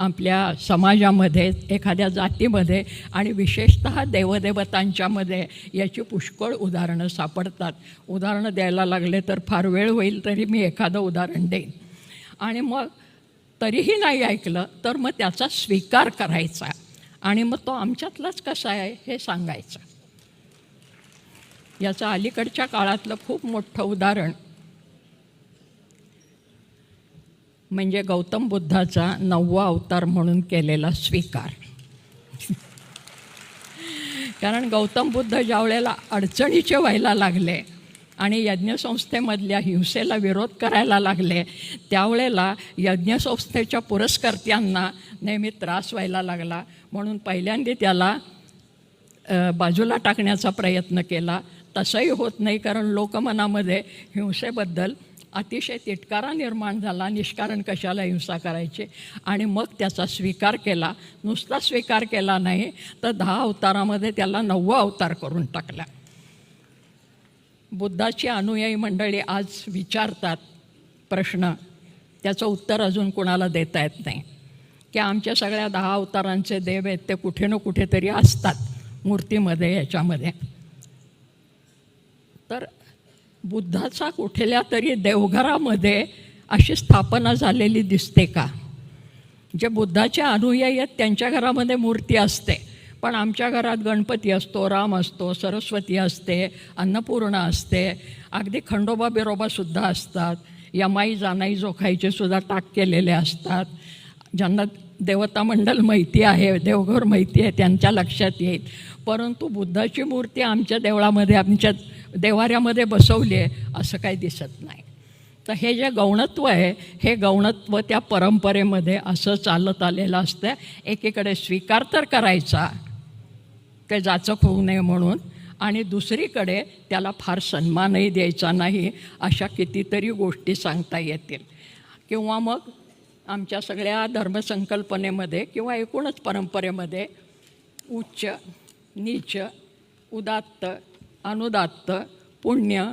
आपल्या समाजामध्ये, एखाद्या जातीमध्ये आणि विशेषतः देवदेवतांच्यामध्ये याची पुष्कळ उदाहरणं सापडतात. उदाहरणं द्यायला लागले तर फार वेळ होईल, तरी मी एखादं उदाहरण देईन. आणि मग तरीही नाही ऐकलं तर मग त्याचा स्वीकार करायचा आणि मग तो आमच्यातलाच कसा आहे हे सांगायचं. याचं अलीकडच्या काळातलं खूप मोठं उदाहरण म्हणजे गौतम बुद्धाचा 9वा अवतार म्हणून केलेला स्वीकार. कारण गौतम बुद्ध ज्या वेळेला अडचणीचे व्हायला लागले आणि यज्ञसंस्थेमधल्या हिंसेला विरोध करायला लागले, त्यावेळेला यज्ञसंस्थेच्या पुरस्कर्त्यांना नेहमी त्रास व्हायला लागला. म्हणून पहिल्यांदा त्याला बाजूला टाकण्याचा प्रयत्न केला. तसंही होत नाही, कारण लोकमनामध्ये हिंसेबद्दल अतिशय तिटकारा निर्माण झाला. निष्कारण कशाला हिंसा करायची. आणि मग त्याचा स्वीकार केला. नुसता स्वीकार केला नाही तर 10 अवतारामध्ये त्याला 9वा अवतार करून टाकला. बुद्धाची अनुयायी मंडळी आज विचारतात प्रश्न, त्याचं उत्तर अजून कोणाला देता येत नाही, की आमच्या सगळ्या 10 अवतारांचे देव आहेत ते कुठे ना कुठेतरी असतात मूर्तीमध्ये, याच्यामध्ये. तर बुद्धाचा कुठल्या तरी देवघरामध्ये अशी स्थापना झालेली दिसते का? जे बुद्धाचे अनुयायी आहेत त्यांच्या घरामध्ये मूर्ती असते, पण आमच्या घरात गणपती असतो, राम असतो, सरस्वती असते, अन्नपूर्णा असते, अगदी खंडोबा बिरोबासुद्धा असतात, यमाई जानाई जोखाईचे सुद्धा टाक केलेले असतात. ज्यांना देवता मंडळ माहिती आहे, देवघर माहिती आहे, त्यांच्या लक्षात येईल. परंतु बुद्धाची मूर्ती आमच्या देवळामध्ये, आमच्या देवाऱ्यामध्ये बसवली आहे असं काही दिसत नाही. तर हे जे गौणत्व आहे, हे गौणत्व त्या परंपरेमध्ये असं चालत आलेलं असतं. एकीकडे स्वीकार तर करायचा, काही जाचक होऊ नये म्हणून, आणि दुसरीकडे त्याला फार सन्मानही द्यायचा नाही, अशा कितीतरी गोष्टी सांगता येतील. किंवा मग आमच्या सगळ्या धर्मसंकल्पनेमध्ये किंवा एकूणच परंपरेमध्ये उच्च, नीच, उदात्त, अनुदात्त, पुण्य,